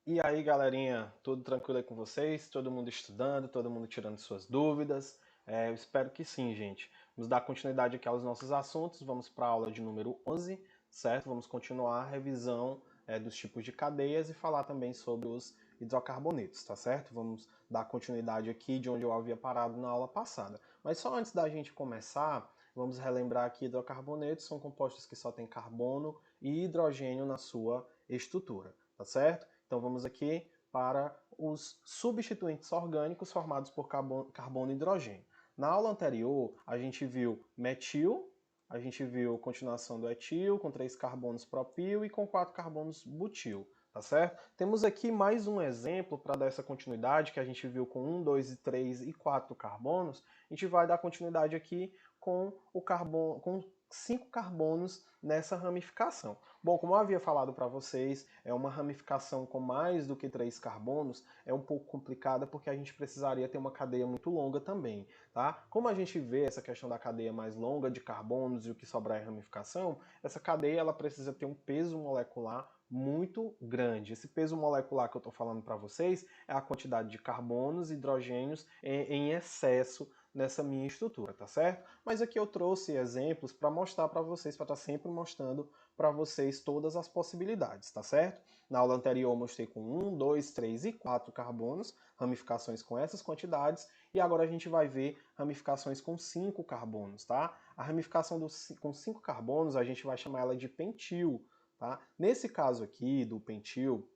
E aí, galerinha, tudo tranquilo aí com vocês? Todo mundo estudando, todo mundo tirando suas dúvidas? Eu espero que sim, gente. Vamos dar continuidade aqui aos nossos assuntos. Vamos para a aula de número 11, certo? Vamos continuar a revisão dos tipos de cadeias e falar também sobre os hidrocarbonetos, tá certo? Vamos dar continuidade aqui de onde eu havia parado na aula passada. Mas só antes da gente começar, vamos relembrar que hidrocarbonetos são compostos que só têm carbono e hidrogênio na sua estrutura, tá certo? Então vamos aqui para os substituintes orgânicos formados por carbono e hidrogênio. Na aula anterior, a gente viu metil, a gente viu continuação do etil, com 3 carbonos propil e com 4 carbonos butil, tá certo? Temos aqui mais um exemplo para dar essa continuidade, que a gente viu com 1, 2, 3 e 4 carbonos. A gente vai dar continuidade aqui com o carbono, com 5 carbonos nessa ramificação. Bom, como eu havia falado para vocês, é uma ramificação com mais do que 3 carbonos, é um pouco complicada porque a gente precisaria ter uma cadeia muito longa também, tá? Como a gente vê essa questão da cadeia mais longa de carbonos e o que sobrar em ramificação, essa cadeia ela precisa ter um peso molecular muito grande. Esse peso molecular que eu estou falando para vocês é a quantidade de carbonos e hidrogênios em excesso nessa minha estrutura, tá certo? Mas aqui eu trouxe exemplos para mostrar para vocês, para estar sempre mostrando para vocês todas as possibilidades, tá certo? Na aula anterior eu mostrei com 1, 2, 3 e 4 carbonos, ramificações com essas quantidades, e agora a gente vai ver ramificações com 5 carbonos, tá? A ramificação com 5 carbonos a gente vai chamar ela de pentil, tá? Nesse caso aqui do pentil,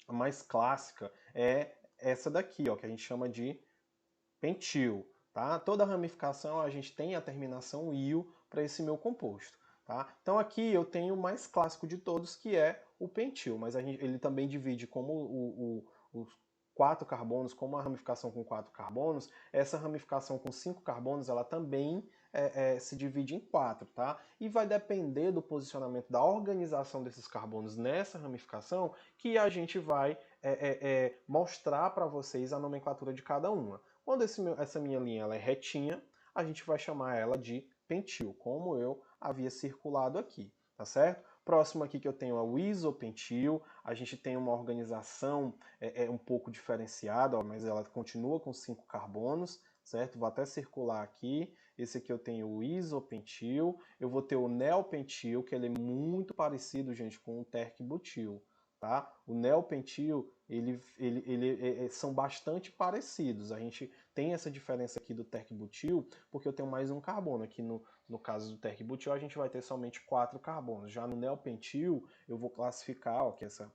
a mais clássica é essa daqui, ó, que a gente chama de pentil. Tá? Toda ramificação a gente tem a terminação -io para esse meu composto. Tá? Então aqui eu tenho o mais clássico de todos, que é o pentil, mas ele também divide como os 4 carbonos, como a ramificação com 4 carbonos, essa ramificação com 5 carbonos ela também se divide em 4, tá? E vai depender do posicionamento da organização desses carbonos nessa ramificação que a gente vai mostrar para vocês a nomenclatura de cada uma. Quando essa minha linha ela é retinha, a gente vai chamar ela de pentil, como eu havia circulado aqui, tá certo? Próximo aqui que eu tenho é o isopentil, a gente tem uma organização um pouco diferenciada, ó, mas ela continua com 5 carbonos, certo? Vou até circular aqui. Esse aqui eu tenho o isopentil, eu vou ter o neopentil, que ele é muito parecido, gente, com o terc-butil, tá? O neopentil, são bastante parecidos. A gente tem essa diferença aqui do terc-butil, porque eu tenho mais um carbono. Aqui no caso do terc-butil, a gente vai ter somente 4 carbonos. Já no neopentil, eu vou classificar, ó, que essa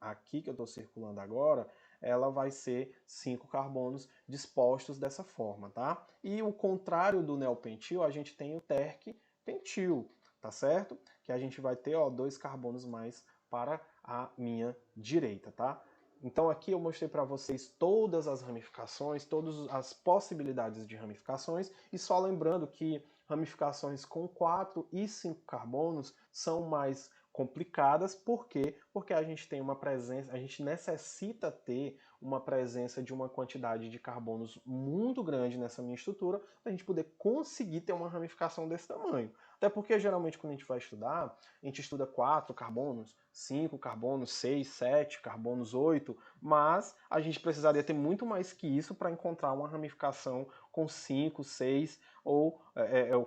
aqui que eu estou circulando agora, ela vai ser 5 carbonos dispostos dessa forma, tá? E o contrário do neopentil, a gente tem o terc-pentil, tá certo? Que a gente vai ter, ó, 2 carbonos mais para a minha direita, tá? Então aqui eu mostrei para vocês todas as ramificações, todas as possibilidades de ramificações, e só lembrando que ramificações com 4 e 5 carbonos são mais complicadas, por quê? Porque a gente tem uma presença, a gente necessita ter uma presença de uma quantidade de carbonos muito grande nessa minha estrutura para a gente poder conseguir ter uma ramificação desse tamanho. Até porque geralmente quando a gente vai estudar, a gente estuda 4 carbonos, 5 carbonos, 6, 7 carbonos, 8, mas a gente precisaria ter muito mais que isso para encontrar uma ramificação com 5, 6 ou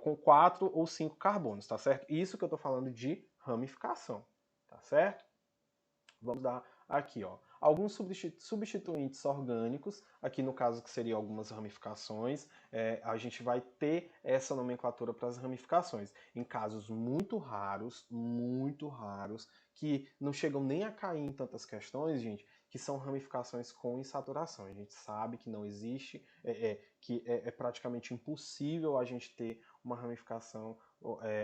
com 4 ou 5 carbonos, tá certo? Isso que eu estou falando de ramificação, tá certo? Vamos dar aqui, ó, alguns substituintes orgânicos, aqui no caso que seriam algumas ramificações, a gente vai ter essa nomenclatura para as ramificações. Em casos muito raros, que não chegam nem a cair em tantas questões, gente, que são ramificações com insaturação. A gente sabe que não existe, que é praticamente impossível a gente ter uma ramificação,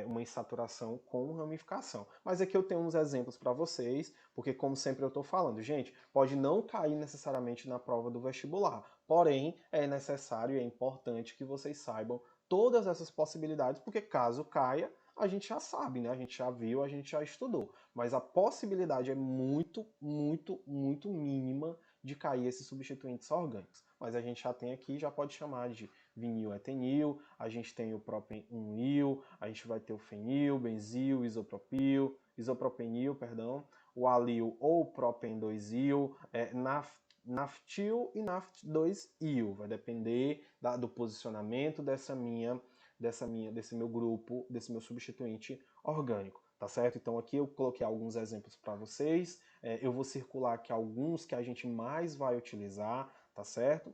uma insaturação com ramificação. Mas aqui eu tenho uns exemplos para vocês, porque como sempre eu estou falando, gente, pode não cair necessariamente na prova do vestibular, porém é necessário e é importante que vocês saibam todas essas possibilidades, porque caso caia, a gente já sabe, né? A gente já viu, a gente já estudou. Mas a possibilidade é muito mínima de cair esses substituintes orgânicos. Mas a gente já tem aqui, já pode chamar de vinil, etenil, a gente tem o propenil, a gente vai ter o fenil, benzil, isopropenil, perdão, o alil ou propen-2-il, naftil e naft-2-il, vai depender do posicionamento desse meu grupo, desse meu substituinte orgânico, tá certo? Então aqui eu coloquei alguns exemplos para vocês, eu vou circular aqui alguns que a gente mais vai utilizar, tá certo?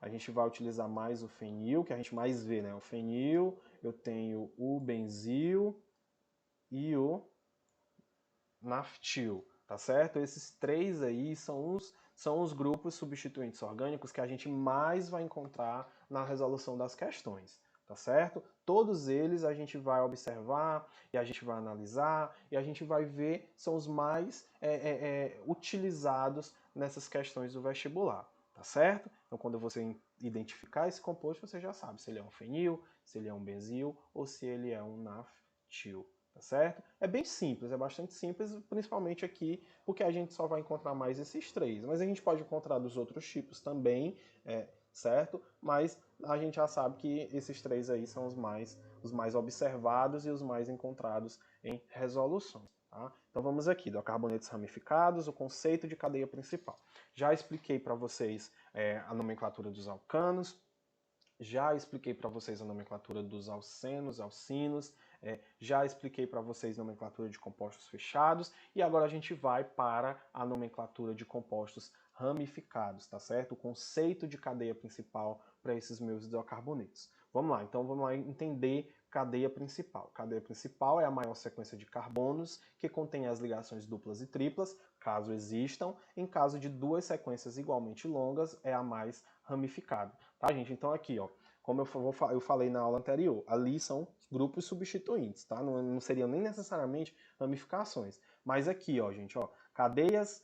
A gente vai utilizar mais o fenil, que a gente mais vê, né? O fenil, eu tenho o benzil e o naftil, tá certo? Esses três aí são os grupos substituintes orgânicos que a gente mais vai encontrar na resolução das questões, tá certo? Todos eles a gente vai observar e a gente vai analisar e a gente vai ver são os mais utilizados nessas questões do vestibular, tá certo? Então quando você identificar esse composto, você já sabe se ele é um fenil, se ele é um benzil ou se ele é um naftil. Tá certo? É bem simples, é bastante simples, principalmente aqui, porque a gente só vai encontrar mais esses três. Mas a gente pode encontrar dos outros tipos também, certo? Mas a gente já sabe que esses três aí são os mais observados e os mais encontrados em resoluções. Tá? Então vamos aqui, do carbonetos ramificados, o conceito de cadeia principal. Já expliquei para vocês a nomenclatura dos alcanos, já expliquei para vocês a nomenclatura dos alcenos, alcinos, já expliquei para vocês a nomenclatura de compostos fechados e agora a gente vai para a nomenclatura de compostos ramificados, tá certo? O conceito de cadeia principal para esses meus hidrocarbonetos. Vamos lá, então vamos lá entender cadeia principal. Cadeia principal é a maior sequência de carbonos que contém as ligações duplas e triplas, caso existam. Em caso de duas sequências igualmente longas, é a mais ramificada. Tá, gente? Então aqui, ó, como eu falei na aula anterior, ali são grupos substituintes, tá? Não seriam nem necessariamente ramificações. Mas aqui, ó, gente, ó, cadeias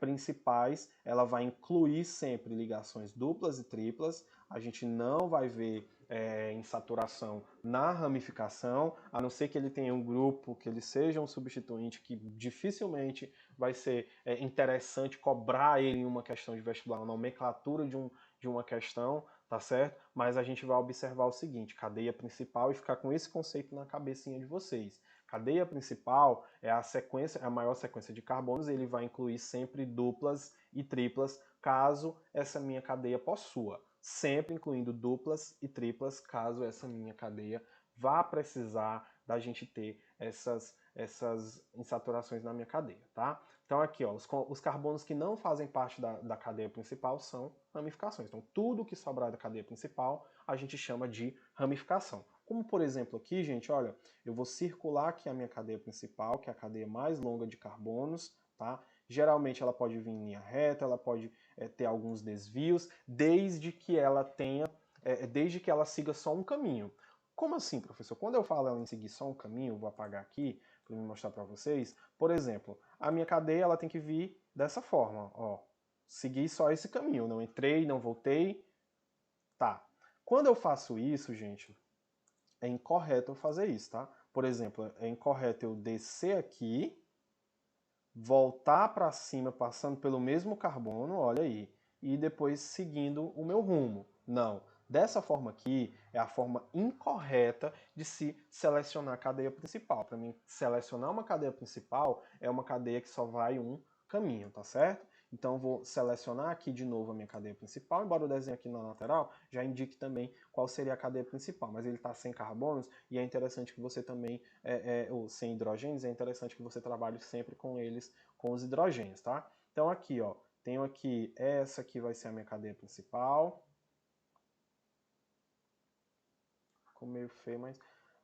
principais, ela vai incluir sempre ligações duplas e triplas. A gente não vai ver insaturação na ramificação, a não ser que ele tenha um grupo, que ele seja um substituinte, que dificilmente vai ser interessante cobrar ele em uma questão de vestibular, uma nomenclatura de uma questão, tá certo? Mas a gente vai observar o seguinte, cadeia principal, e ficar com esse conceito na cabecinha de vocês. Cadeia principal é a maior sequência de carbonos, ele vai incluir sempre duplas e triplas, caso essa minha cadeia possua. Sempre incluindo duplas e triplas, caso essa minha cadeia vá precisar da gente ter essas insaturações na minha cadeia, tá? Então aqui, ó, os carbonos que não fazem parte da cadeia principal são ramificações. Então tudo que sobrar da cadeia principal a gente chama de ramificação. Como por exemplo aqui, gente, olha, eu vou circular aqui a minha cadeia principal, que é a cadeia mais longa de carbonos, tá? Geralmente ela pode vir em linha reta, ela pode ter alguns desvios, desde que ela siga só um caminho. Como assim, professor? Quando eu falo ela em seguir só um caminho, eu vou apagar aqui para me mostrar para vocês. Por exemplo, a minha cadeia ela tem que vir dessa forma, ó. Seguir só esse caminho, não entrei, não voltei, tá. Quando eu faço isso, gente, é incorreto eu fazer isso, tá? Por exemplo, é incorreto eu descer aqui, voltar para cima, passando pelo mesmo carbono, olha aí, e depois seguindo o meu rumo. Não. Dessa forma aqui é a forma incorreta de se selecionar a cadeia principal. Para mim, selecionar uma cadeia principal é uma cadeia que só vai um caminho, tá certo? Então, vou selecionar aqui de novo a minha cadeia principal, embora o desenho aqui na lateral já indique também qual seria a cadeia principal, mas ele está sem carbonos e é interessante que você também, ou sem hidrogênios, é interessante que você trabalhe sempre com eles, com os hidrogênios, tá? Então aqui, ó, tenho aqui, essa aqui vai ser a minha cadeia principal. Ficou meio feio,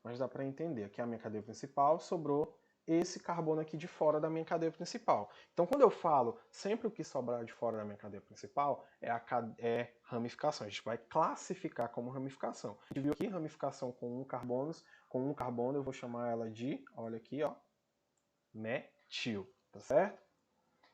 mas dá para entender. Aqui é a minha cadeia principal, sobrou esse carbono aqui de fora da minha cadeia principal. Então, quando eu falo sempre o que sobrar de fora da minha cadeia principal é ramificação. A gente vai classificar como ramificação. A gente viu aqui ramificação com um carbono eu vou chamar ela de, olha aqui, ó, metil, tá certo?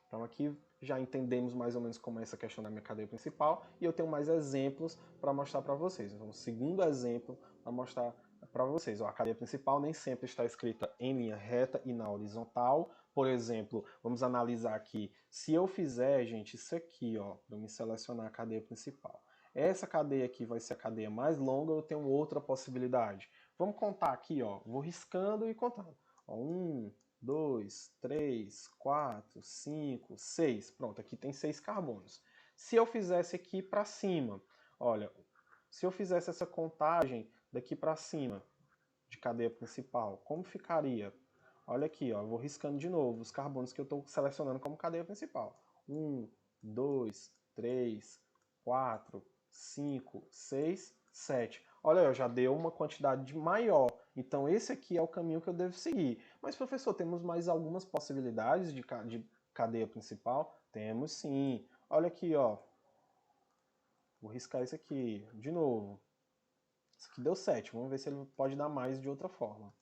Então aqui já entendemos mais ou menos como é essa questão da minha cadeia principal e eu tenho mais exemplos para mostrar para vocês. Então, o segundo exemplo para mostrar para vocês. Ó, a cadeia principal nem sempre está escrita em linha reta e na horizontal. Por exemplo, vamos analisar aqui. Se eu fizer, gente, isso aqui, ó, para me selecionar a cadeia principal. essa cadeia aqui vai ser a cadeia mais longa ou eu tenho outra possibilidade? Vamos contar aqui, ó. Vou riscando e contando. 1, 2, 3, 4, 5, 6. Pronto, aqui tem 6 carbonos. Se eu fizesse aqui para cima, olha, se eu fizesse essa contagem daqui para cima, de cadeia principal, como ficaria? Olha aqui, ó, eu vou riscando de novo os carbonos que eu estou selecionando como cadeia principal. 1, 2, 3, 4, 5, 6, 7. Olha, eu já deu uma quantidade maior. Então esse aqui é o caminho que eu devo seguir. Mas, professor, temos mais algumas possibilidades de cadeia principal? Temos sim. Olha aqui, ó. Vou riscar isso aqui de novo. Isso aqui deu 7. Vamos ver se ele pode dar mais de outra forma.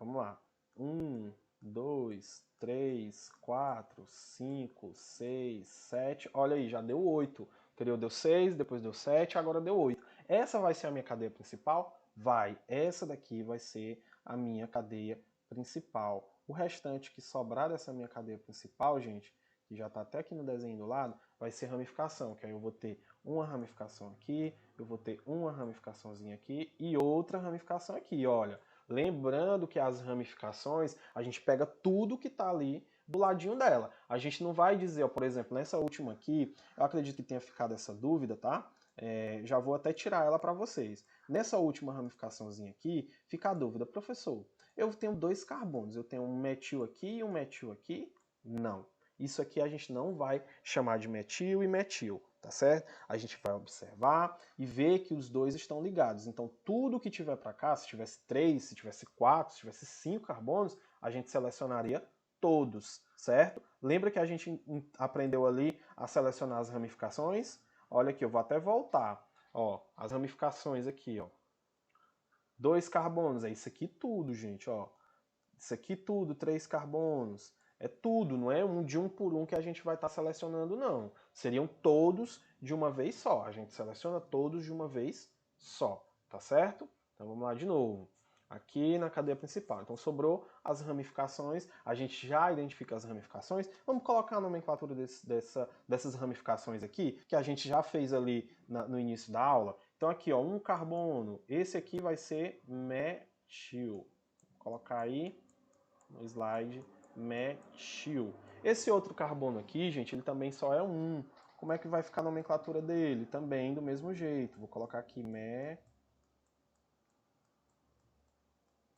Vamos lá. 1, 2, 3, 4, 5, 6, 7. Olha aí, já deu 8. O anterior deu 6, depois deu 7, agora deu 8. Essa vai ser a minha cadeia principal? Vai. Essa daqui vai ser a minha cadeia principal. O restante que sobrar dessa minha cadeia principal, gente, que já está até aqui no desenho do lado, vai ser ramificação, que aí eu vou ter uma ramificação aqui, eu vou ter uma ramificaçãozinha aqui e outra ramificação aqui, olha. Lembrando que as ramificações, a gente pega tudo que está ali do ladinho dela. A gente não vai dizer, ó, por exemplo, nessa última aqui, eu acredito que tenha ficado essa dúvida, tá? Já vou até tirar ela para vocês. Nessa última ramificaçãozinha aqui, fica a dúvida, professor, eu tenho 2 carbonos, eu tenho um metil aqui e um metil aqui? Não. Isso aqui a gente não vai chamar de metil e metil, tá certo? A gente vai observar e ver que os dois estão ligados. Então, tudo que tiver para cá, se tivesse 3, se tivesse 4, se tivesse 5 carbonos, a gente selecionaria todos, certo? Lembra que a gente aprendeu ali a selecionar as ramificações? Olha aqui, eu vou até voltar. Ó, as ramificações aqui, ó. 2 carbonos, é isso aqui tudo, gente, ó. Isso aqui tudo, 3 carbonos. É tudo, não é um de um por um que a gente vai estar selecionando, não. Seriam todos de uma vez só. A gente seleciona todos de uma vez só, tá certo? Então vamos lá de novo. Aqui na cadeia principal. Então sobrou as ramificações, a gente já identifica as ramificações. Vamos colocar a nomenclatura dessas ramificações aqui, que a gente já fez ali no início da aula. Então aqui, ó, um carbono. Esse aqui vai ser metil. Vou colocar aí no slide metil. Esse outro carbono aqui, gente, ele também só é um. Como é que vai ficar a nomenclatura dele? Também do mesmo jeito. Vou colocar aqui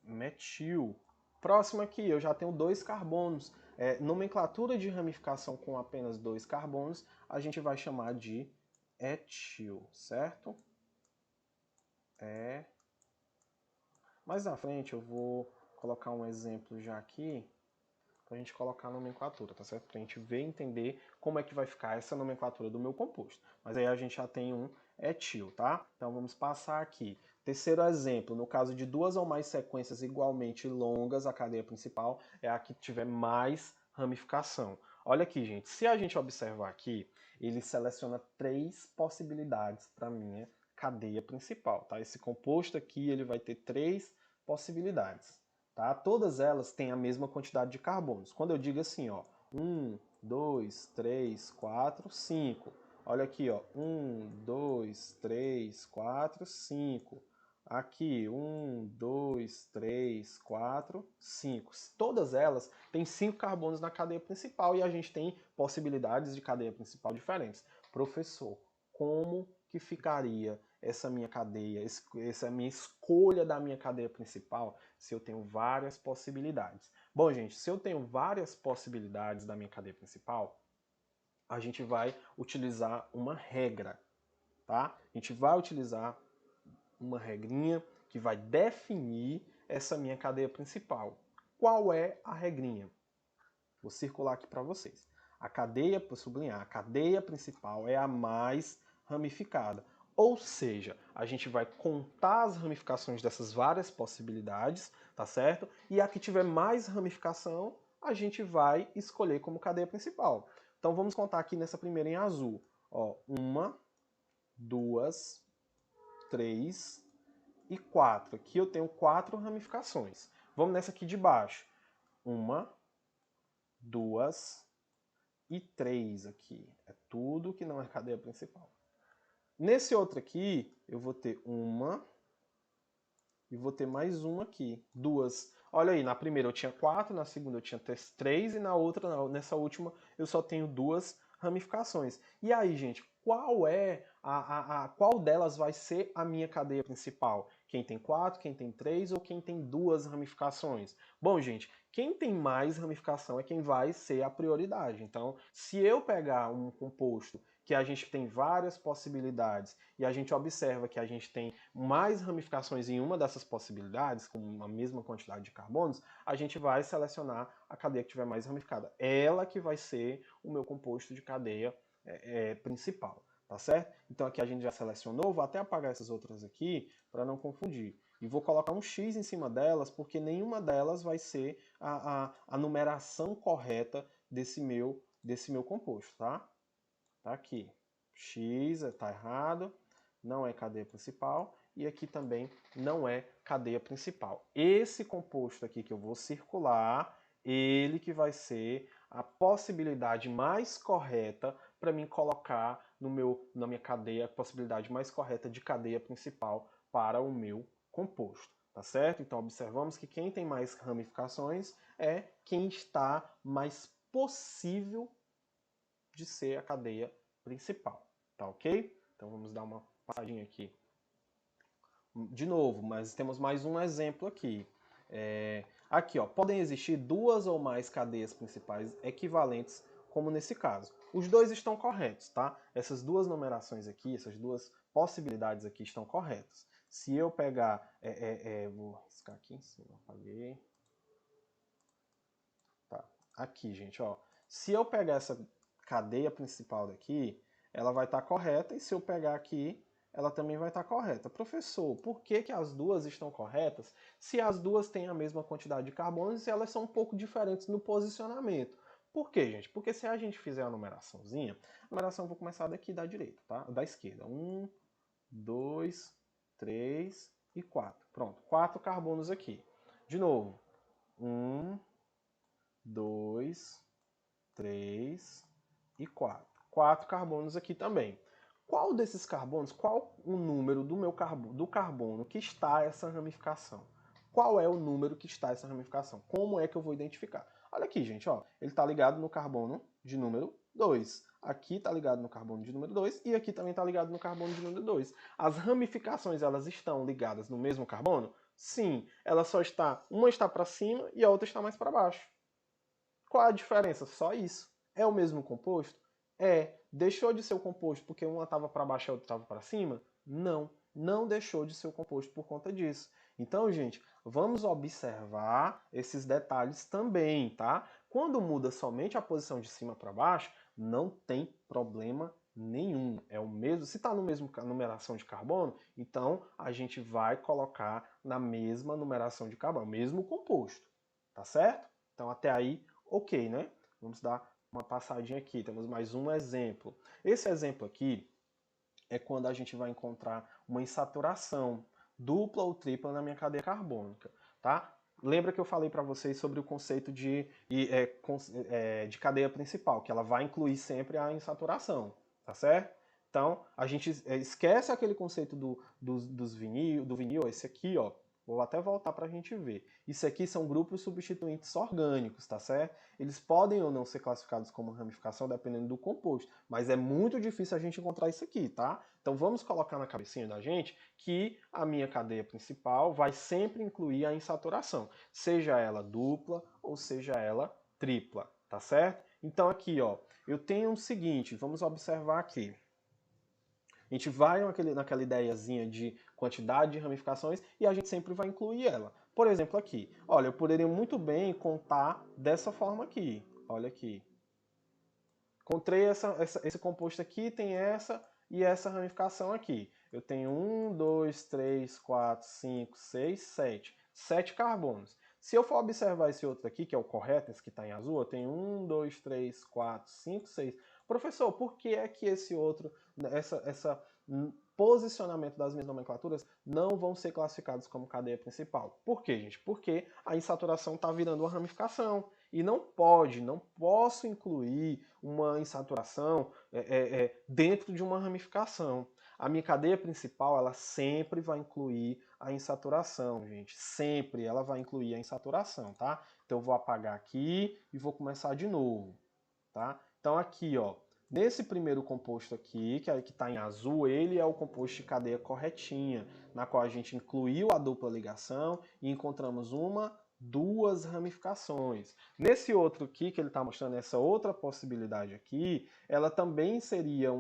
metil. Próximo aqui, eu já tenho 2 carbonos. Nomenclatura de ramificação com apenas 2 carbonos, a gente vai chamar de etil, certo? Mais na frente eu vou colocar um exemplo já aqui para a gente colocar a nomenclatura, tá certo? Para a gente ver e entender como é que vai ficar essa nomenclatura do meu composto. Mas aí a gente já tem um etil, tá? Então vamos passar aqui. Terceiro exemplo, no caso de 2 ou mais sequências igualmente longas, a cadeia principal é a que tiver mais ramificação. Olha aqui, gente, se a gente observar aqui, ele seleciona 3 possibilidades para a minha cadeia principal, tá? Esse composto aqui, ele vai ter 3 possibilidades. Tá? Todas elas têm a mesma quantidade de carbonos. Quando eu digo assim, ó, 1, 2, 3, 4, 5. Olha aqui, ó, 1, 2, 3, 4, 5. Aqui, 1, 2, 3, 4, 5. Todas elas têm 5 carbonos na cadeia principal e a gente tem possibilidades de cadeia principal diferentes. Professor, como que ficaria essa minha cadeia, essa minha escolha da minha cadeia principal, se eu tenho várias possibilidades? Bom, gente, se eu tenho várias possibilidades da minha cadeia principal, a gente vai utilizar uma regra, tá? A gente vai utilizar uma regrinha que vai definir essa minha cadeia principal. Qual é a regrinha? Vou circular aqui para vocês. A cadeia, para sublinhar, a cadeia principal é a mais ramificada. Ou seja, a gente vai contar as ramificações dessas várias possibilidades, tá certo? E a que tiver mais ramificação, a gente vai escolher como cadeia principal. Então vamos contar aqui nessa primeira em azul. Ó, 1, 2, 3 e 4. Aqui eu tenho 4 ramificações. Vamos nessa aqui de baixo. 1, 2, e 3 aqui. É tudo que não é cadeia principal. Nesse outro aqui, eu vou ter uma e vou ter mais uma aqui. Duas. Olha aí, na primeira eu tinha 4, na segunda eu tinha 3 e na outra, nessa última, eu só tenho duas ramificações. E aí, gente, qual delas vai ser a minha cadeia principal? Quem tem 4, quem tem 3 ou quem tem duas ramificações? Bom, gente, quem tem mais ramificação é quem vai ser a prioridade. Então, se eu pegar um composto que a gente tem várias possibilidades e a gente observa que a gente tem mais ramificações em uma dessas possibilidades, com a mesma quantidade de carbonos, a gente vai selecionar a cadeia que tiver mais ramificada. Ela que vai ser o meu composto de cadeia principal, tá certo? Então aqui a gente já selecionou, vou até apagar essas outras aqui para não confundir. E vou colocar um X em cima delas, porque nenhuma delas vai ser a numeração correta desse meu composto, tá? Tá aqui. X está errado, não é cadeia principal, e aqui também não é cadeia principal. Esse composto aqui que eu vou circular, ele que vai ser a possibilidade mais correta para mim colocar na minha cadeia, a possibilidade mais correta de cadeia principal para o meu composto. Tá certo? Então observamos que quem tem mais ramificações é quem está mais possível de ser a cadeia principal, tá ok? Então vamos dar uma passadinha aqui. De novo, mas temos mais um exemplo aqui. Aqui, ó, podem existir duas ou mais cadeias principais equivalentes, como nesse caso. Os dois estão corretos, tá? Essas duas numerações aqui, essas duas possibilidades aqui estão corretas. Se eu pegar, vou riscar aqui em cima, apaguei. Tá, aqui, gente, ó. Se eu pegar essa cadeia principal daqui, ela vai estar correta, e se eu pegar aqui, ela também vai estar correta. Professor, por que que as duas estão corretas se as duas têm a mesma quantidade de carbonos e elas são um pouco diferentes no posicionamento? Por quê, gente? Porque se a gente fizer a numeraçãozinha, a numeração eu vou começar daqui da direita, tá? Da esquerda. 1, 2, 3 e 4. Pronto, 4 carbonos aqui. De novo. 1, 2, 3 e 4. 4 carbonos aqui também. Qual desses carbonos, qual o número do carbono que está essa ramificação? Qual é o número que está essa ramificação? Como é que eu vou identificar? Olha aqui, gente, ó, ele está ligado no carbono de número 2. Aqui está ligado no carbono de número 2 e aqui também está ligado no carbono de número 2. As ramificações, elas estão ligadas no mesmo carbono? Sim, uma está para cima e a outra está mais para baixo. Qual a diferença? Só isso. É o mesmo composto? É. Deixou de ser o composto porque uma estava para baixo e a outra estava para cima? Não. Não deixou de ser o composto por conta disso. Então, gente, vamos observar esses detalhes também, tá? Quando muda somente a posição de cima para baixo, não tem problema nenhum. É o mesmo. Se está no mesmo numeração de carbono, então a gente vai colocar na mesma numeração de carbono, mesmo composto. Tá certo? Então, até aí, ok, né? Vamos dar uma passadinha aqui. Temos mais um exemplo. Esse exemplo aqui é quando a gente vai encontrar uma insaturação dupla ou tripla na minha cadeia carbônica, tá? Lembra que eu falei para vocês sobre o conceito de cadeia principal, que ela vai incluir sempre a insaturação, tá certo? Então, a gente esquece aquele conceito do vinil, esse aqui, ó. Vou até voltar para a gente ver. Isso aqui são grupos substituintes orgânicos, tá certo? Eles podem ou não ser classificados como ramificação dependendo do composto, mas é muito difícil a gente encontrar isso aqui, tá? Então vamos colocar na cabecinha da gente que a minha cadeia principal vai sempre incluir a insaturação, seja ela dupla ou seja ela tripla, tá certo? Então aqui, ó, eu tenho o seguinte, vamos observar aqui. A gente vai naquela ideiazinha de quantidade de ramificações e a gente sempre vai incluir ela. Por exemplo, aqui. Olha, eu poderia muito bem contar dessa forma aqui. Olha aqui. Encontrei esse composto aqui, tem essa e essa ramificação aqui. Eu tenho 1, 2, 3, 4, 5, 6, 7. 7 carbonos. Se eu for observar esse outro aqui, que é o correto, esse que está em azul, eu tenho 1, 2, 3, 4, 5, 6. Professor, por que é que esse outro, essa posicionamento das minhas nomenclaturas não vão ser classificados como cadeia principal? Por quê, gente? Porque a insaturação está virando uma ramificação. E não posso incluir uma insaturação dentro de uma ramificação. A minha cadeia principal, ela sempre vai incluir a insaturação, gente. Sempre ela vai incluir a insaturação, tá? Então eu vou apagar aqui e vou começar de novo, tá? Então aqui, ó, nesse primeiro composto aqui, que está em azul, ele é o composto de cadeia corretinha, na qual a gente incluiu a dupla ligação e encontramos duas ramificações. Nesse outro aqui, que ele está mostrando essa outra possibilidade aqui, ela também seria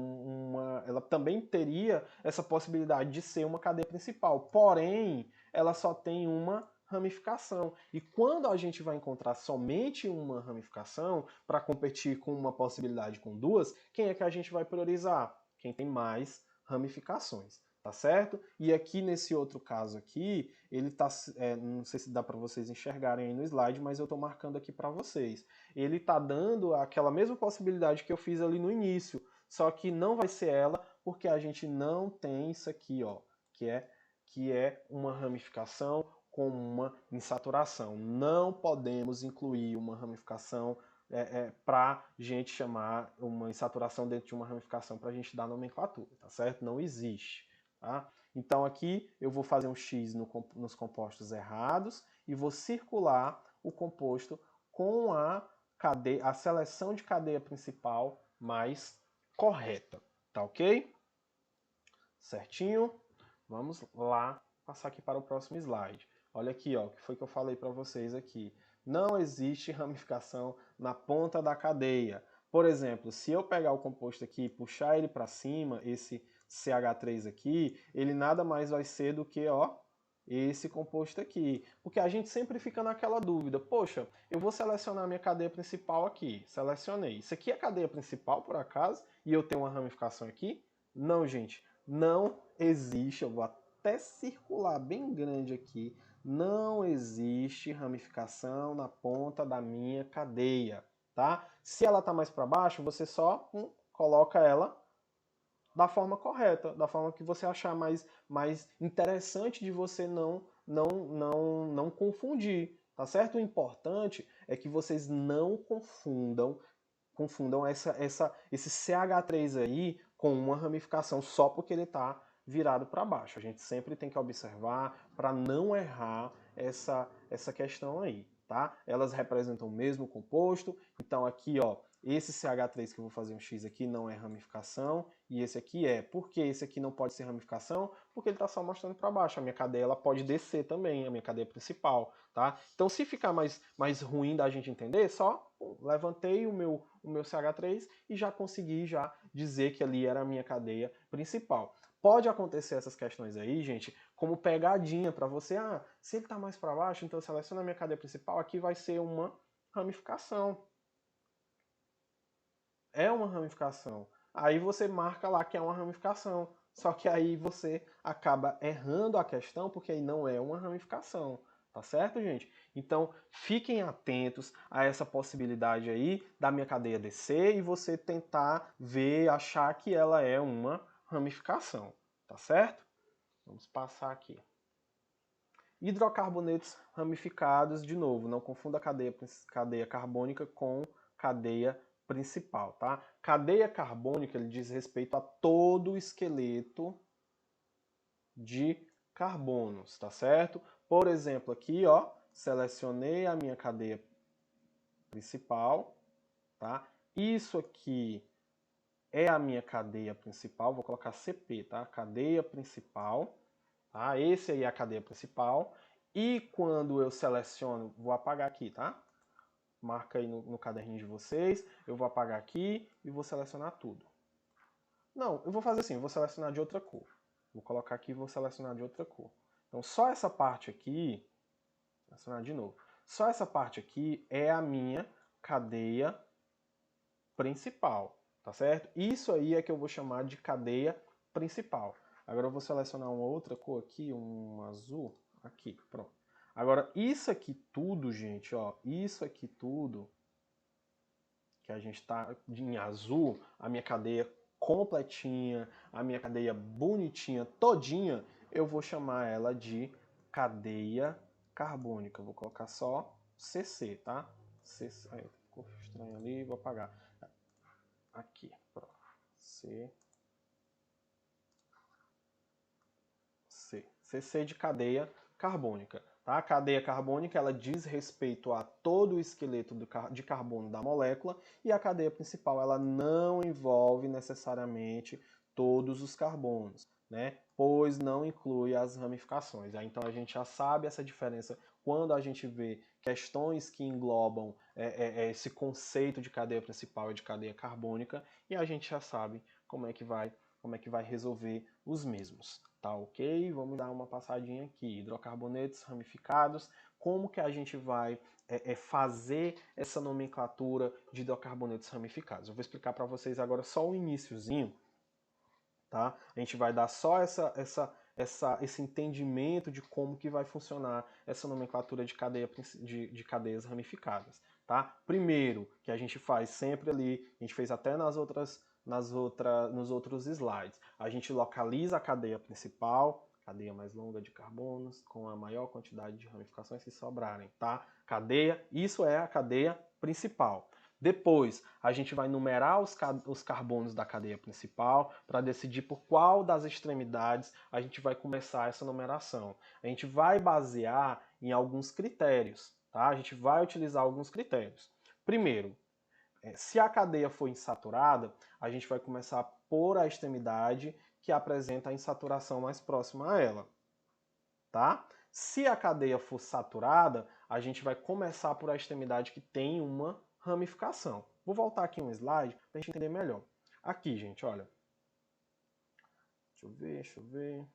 ela também teria essa possibilidade de ser uma cadeia principal, porém, ela só tem uma ramificação. E quando a gente vai encontrar somente uma ramificação para competir com uma possibilidade com duas, quem é que a gente vai priorizar? Quem tem mais ramificações, tá certo? E aqui nesse outro caso aqui, ele tá, não sei se dá para vocês enxergarem aí no slide, mas eu estou marcando aqui para vocês. Ele está dando aquela mesma possibilidade que eu fiz ali no início, só que não vai ser ela porque a gente não tem isso aqui, ó, que é uma ramificação com uma insaturação. Não podemos incluir uma ramificação para a gente chamar uma insaturação dentro de uma ramificação para a gente dar nomenclatura, tá certo? Não existe. Tá? Então aqui eu vou fazer um X nos compostos errados e vou circular o composto com a seleção de cadeia principal mais correta. Tá ok? Certinho? Vamos lá passar aqui para o próximo slide. Olha aqui, ó, o que foi que eu falei para vocês aqui. Não existe ramificação na ponta da cadeia. Por exemplo, se eu pegar o composto aqui e puxar ele para cima, esse CH3 aqui, ele nada mais vai ser do que, ó, esse composto aqui. Porque a gente sempre fica naquela dúvida, poxa, eu vou selecionar a minha cadeia principal aqui. Selecionei. Isso aqui é a cadeia principal, por acaso? E eu tenho uma ramificação aqui? Não, gente. Não existe. Eu vou até circular bem grande aqui. Não existe ramificação na ponta da minha cadeia, tá? Se ela está mais para baixo, você só coloca ela da forma correta, da forma que você achar mais interessante de você não confundir, tá certo? O importante é que vocês não confundam esse CH3 aí com uma ramificação só porque ele está virado para baixo. A gente sempre tem que observar para não errar essa questão aí, tá? Elas representam o mesmo composto, então aqui, ó, esse CH3 que eu vou fazer um X aqui não é ramificação, e esse aqui é. Por que esse aqui não pode ser ramificação? Porque ele está só mostrando para baixo. A minha cadeia ela pode descer também, a minha cadeia principal, tá? Então, se ficar mais ruim da gente entender, só levantei o meu CH3 e já consegui já dizer que ali era a minha cadeia principal. Pode acontecer essas questões aí, gente, como pegadinha para você. Ah, se ele está mais para baixo, então eu seleciono a minha cadeia principal, aqui vai ser uma ramificação. É uma ramificação. Aí você marca lá que é uma ramificação. Só que aí você acaba errando a questão porque aí não é uma ramificação. Tá certo, gente? Então, fiquem atentos a essa possibilidade aí da minha cadeia descer e você tentar ver, achar que ela é uma ramificação. Tá certo? Vamos passar aqui. Hidrocarbonetos ramificados, de novo, não confunda cadeia carbônica com cadeia principal, tá? Cadeia carbônica ele diz respeito a todo o esqueleto de carbonos, tá certo? Por exemplo, aqui, ó, selecionei a minha cadeia principal, tá? Isso aqui é a minha cadeia principal, vou colocar CP, tá? Cadeia principal, tá? Esse aí é a cadeia principal. E quando eu seleciono, vou apagar aqui, tá? Marca aí no caderninho de vocês, eu vou apagar aqui e vou selecionar tudo. Não, eu vou fazer assim, eu vou selecionar de outra cor. Vou colocar aqui e vou selecionar de outra cor. Então só essa parte aqui, selecionar de novo, só essa parte aqui é a minha cadeia principal, tá certo? Isso aí é que eu vou chamar de cadeia principal. Agora eu vou selecionar uma outra cor aqui, um azul, aqui, pronto. Agora, isso aqui tudo, gente, ó, isso aqui tudo, que a gente tá em azul, a minha cadeia completinha, a minha cadeia bonitinha, todinha, eu vou chamar ela de cadeia carbônica. Eu vou colocar só CC, tá? C, aí, ficou estranho ali, vou apagar. Aqui, pronto. CC de cadeia carbônica. Tá? A cadeia carbônica ela diz respeito a todo o esqueleto de carbono da molécula e a cadeia principal ela não envolve necessariamente todos os carbonos, né? Pois não inclui as ramificações. Então a gente já sabe essa diferença quando a gente vê questões que englobam esse conceito de cadeia principal e de cadeia carbônica e a gente já sabe como é que vai resolver os mesmos. Tá ok? Vamos dar uma passadinha aqui. Hidrocarbonetos ramificados. Como que a gente vai fazer essa nomenclatura de hidrocarbonetos ramificados? Eu vou explicar para vocês agora só o iniciozinho. Tá? A gente vai dar só esse entendimento de como que vai funcionar essa nomenclatura de cadeias ramificadas. Tá? Primeiro, que a gente faz sempre ali, a gente fez até nos outros slides, a gente localiza a cadeia principal, cadeia mais longa de carbonos, com a maior quantidade de ramificações que sobrarem, tá? Cadeia, isso é a cadeia principal. Depois, a gente vai numerar os carbonos da cadeia principal para decidir por qual das extremidades a gente vai começar essa numeração. A gente vai basear em alguns critérios, tá? A gente vai utilizar alguns critérios. Primeiro, se a cadeia for insaturada, a gente vai começar por a extremidade que apresenta a insaturação mais próxima a ela, tá? Se a cadeia for saturada, a gente vai começar por a extremidade que tem uma ramificação. Vou voltar aqui um slide para a gente entender melhor. Aqui, gente, olha. Deixa eu ver.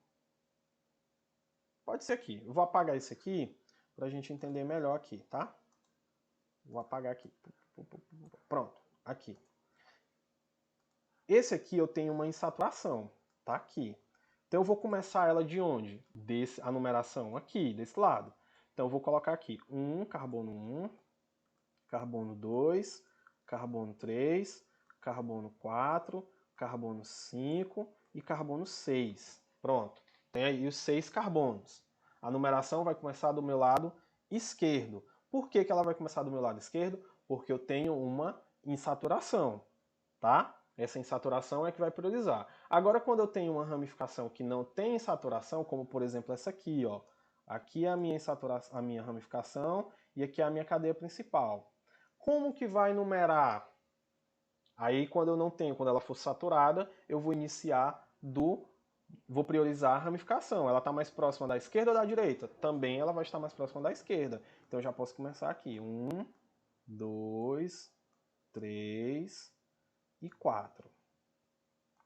Pode ser aqui. Eu vou apagar esse aqui para a gente entender melhor aqui, tá? Vou apagar aqui. Pronto, aqui. Esse aqui eu tenho uma insaturação, tá aqui. Então eu vou começar ela de onde? A numeração aqui, desse lado. Então eu vou colocar aqui carbono 1, carbono 2, carbono 3, carbono 4, carbono 5 e carbono 6. Pronto, tem aí os 6 carbonos. A numeração vai começar do meu lado esquerdo. Por que ela vai começar do meu lado esquerdo? Porque eu tenho uma insaturação, tá? Essa insaturação é que vai priorizar. Agora, quando eu tenho uma ramificação que não tem insaturação, como por exemplo essa aqui, ó. Aqui é a minha ramificação e aqui é a minha cadeia principal. Como que vai numerar? Aí, quando eu não tenho, quando ela for saturada, eu vou vou priorizar a ramificação. Ela está mais próxima da esquerda ou da direita? Também ela vai estar mais próxima da esquerda. Então eu já posso começar aqui. 1, 2, 3 e 4.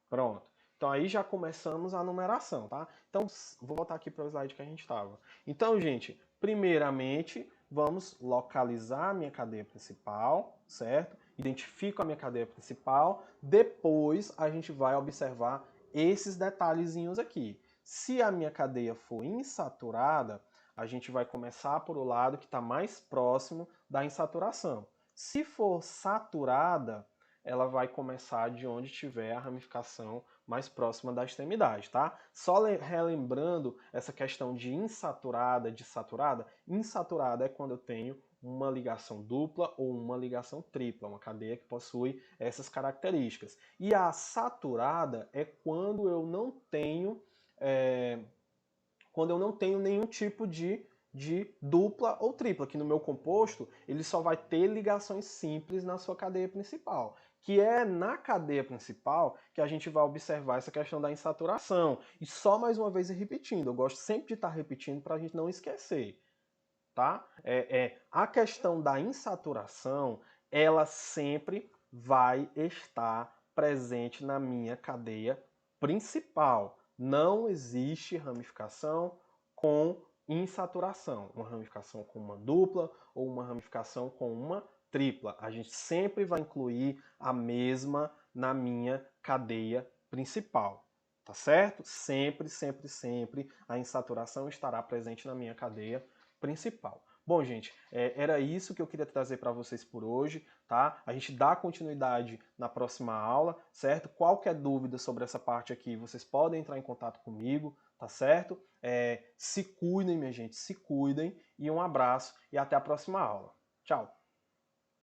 Pronto. Então aí já começamos a numeração, tá? Então vou voltar aqui para o slide que a gente estava. Então, gente, primeiramente vamos localizar a minha cadeia principal, certo? Identifico a minha cadeia principal. Depois a gente vai observar esses detalhezinhos aqui. Se a minha cadeia for insaturada, a gente vai começar por o lado que está mais próximo da insaturação. Se for saturada, ela vai começar de onde tiver a ramificação mais próxima da extremidade, tá? Só relembrando essa questão de insaturada, de saturada. Insaturada é quando eu tenho uma ligação dupla ou uma ligação tripla, uma cadeia que possui essas características. E a saturada é quando eu não tenho nenhum tipo de dupla ou tripla, que no meu composto ele só vai ter ligações simples na sua cadeia principal, que é na cadeia principal que a gente vai observar essa questão da insaturação. E só mais uma vez repetindo, eu gosto sempre de estar repetindo para a gente não esquecer, tá? A questão da insaturação, ela sempre vai estar presente na minha cadeia principal. Não existe ramificação com insaturação, uma ramificação com uma dupla ou uma ramificação com uma tripla. A gente sempre vai incluir a mesma na minha cadeia principal, tá certo? Sempre, sempre, sempre a insaturação estará presente na minha cadeia principal. Bom, gente, era isso que eu queria trazer para vocês por hoje, tá? A gente dá continuidade na próxima aula, certo? Qualquer dúvida sobre essa parte aqui, vocês podem entrar em contato comigo, tá certo? Se cuidem, minha gente, se cuidem e um abraço e até a próxima aula. Tchau!